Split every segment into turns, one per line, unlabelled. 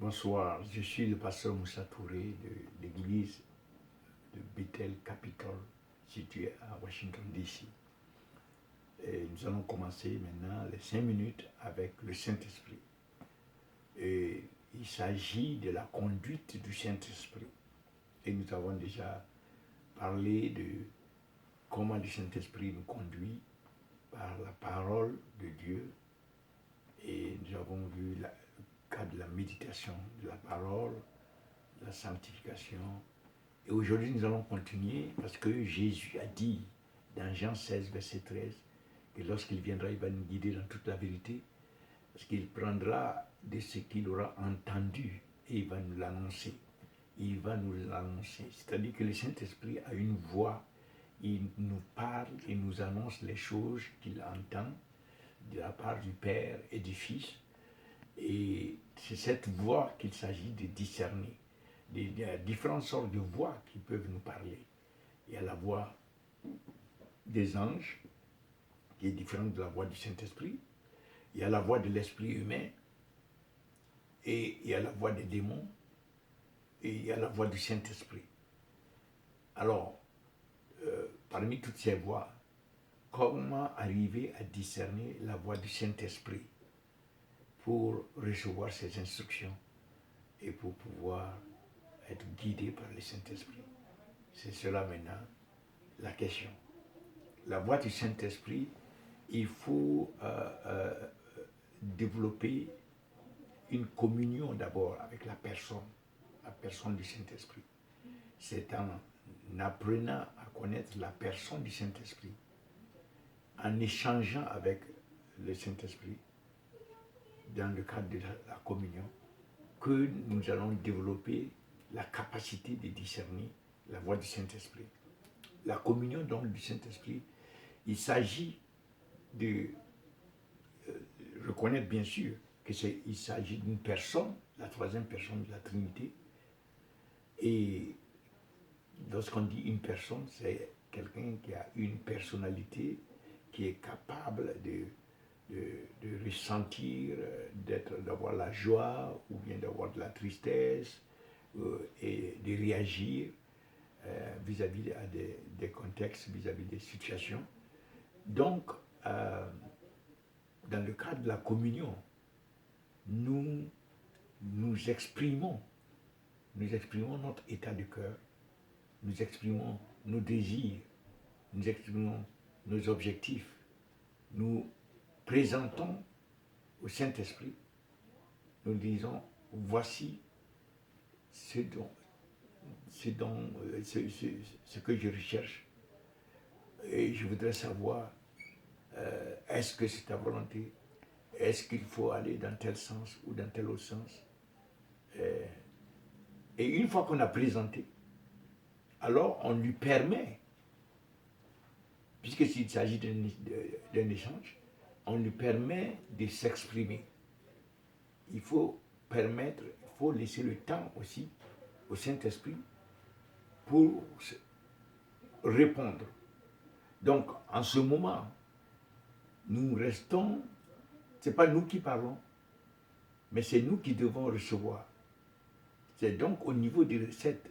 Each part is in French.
Bonsoir, je suis le pasteur Moussa Touré de l'église de Bethel Capitol, située à Washington DC. Et nous allons commencer maintenant les 5 minutes avec le Saint-Esprit. Et il s'agit de la conduite du Saint-Esprit. Et nous avons déjà parlé de comment le Saint-Esprit nous conduit par la parole de Dieu. Et nous avons vu le cas de la méditation de la parole, la sanctification. Et aujourd'hui, nous allons continuer parce que Jésus a dit dans Jean 16, verset 13, que lorsqu'il viendra, il va nous guider dans toute la vérité, parce qu'il prendra de ce qu'il aura entendu et il va nous l'annoncer. Il va nous l'annoncer. C'est-à-dire que le Saint-Esprit a une voix, il nous parle et nous annonce les choses qu'il entend de la part du Père et du Fils. Et c'est cette voix qu'il s'agit de discerner. Il y a différentes sortes de voix qui peuvent nous parler. Il y a la voix des anges, qui est différente de la voix du Saint-Esprit. Il y a la voix de l'esprit humain, et il y a la voix des démons, et il y a la voix du Saint-Esprit. Alors, parmi toutes ces voix, comment arriver à discerner la voix du Saint-Esprit pour recevoir ses instructions et pour pouvoir être guidé par le Saint-Esprit? C'est cela maintenant la question. La voix du Saint-Esprit, il faut développer une communion d'abord avec la personne du Saint-Esprit. C'est en apprenant à connaître la personne du Saint-Esprit, en échangeant avec le Saint-Esprit dans le cadre de la communion, que nous allons développer la capacité de discerner la voix du Saint-Esprit. La communion donc du Saint-Esprit, il s'agit de reconnaître bien sûr qu'il s'agit d'une personne, la troisième personne de la Trinité. Et lorsqu'on dit une personne, c'est quelqu'un qui a une personnalité, qui est capable de ressentir, d'avoir la joie ou bien d'avoir de la tristesse et de réagir vis-à-vis des contextes, vis-à-vis des situations. Donc, dans le cadre de la communion, nous exprimons notre état de cœur, nous exprimons nos désirs, nous exprimons nos objectifs, nous présentons au Saint-Esprit, nous disons, voici ce que je recherche, et je voudrais savoir, est-ce que c'est ta volonté? Est-ce qu'il faut aller dans tel sens ou dans tel autre sens? Et une fois qu'on a présenté, alors on lui permet, puisque s'il s'agit d'un échange, on lui permet de s'exprimer. Il faut laisser le temps aussi au Saint-Esprit pour répondre. Donc, en ce moment, nous restons, ce n'est pas nous qui parlons, mais c'est nous qui devons recevoir. C'est donc au niveau de cette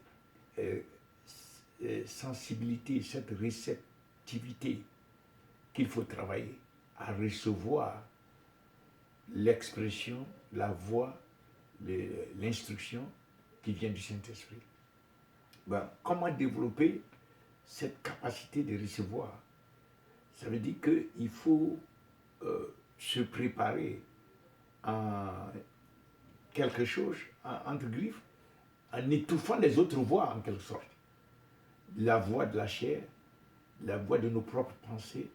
sensibilité, cette réceptivité qu'il faut travailler à recevoir l'expression, la voix, l'instruction qui vient du Saint-Esprit. Comment développer cette capacité de recevoir? Ça veut dire qu'il faut se préparer en quelque chose, entre griffes, en étouffant les autres voix en quelque sorte. La voix de la chair, la voix de nos propres pensées,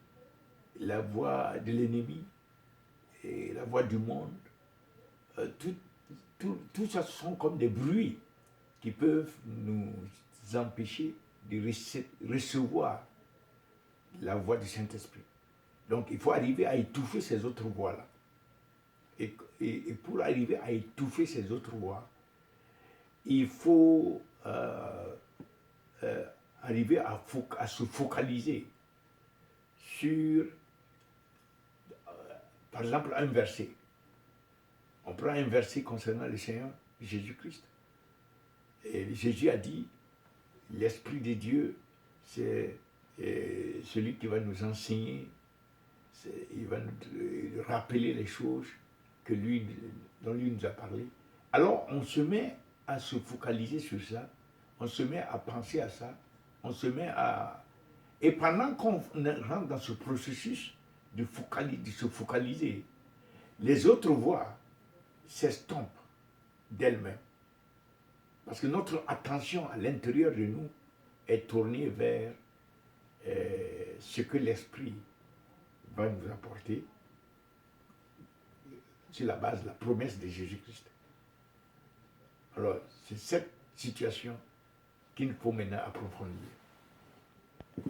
la voix de l'ennemi, et la voix du monde. Tout ça sont comme des bruits qui peuvent nous empêcher de recevoir la voix du Saint-Esprit. Donc il faut arriver à étouffer ces autres voix-là. Et pour arriver à étouffer ces autres voix, il faut arriver à se focaliser sur, par exemple, un verset. On prend un verset concernant le Seigneur, Jésus-Christ. Et Jésus a dit, l'Esprit de Dieu, c'est celui qui va nous enseigner, il va nous rappeler les choses dont lui nous a parlé. Alors on se met à se focaliser sur ça, on se met à penser à ça, on se met à... Et pendant qu'on rentre dans ce processus de se focaliser, les autres voix s'estompent d'elles-mêmes. Parce que notre attention à l'intérieur de nous est tournée vers ce que l'Esprit va nous apporter sur la base de la promesse de Jésus-Christ. Alors, c'est cette situation qu'il faut maintenant approfondir.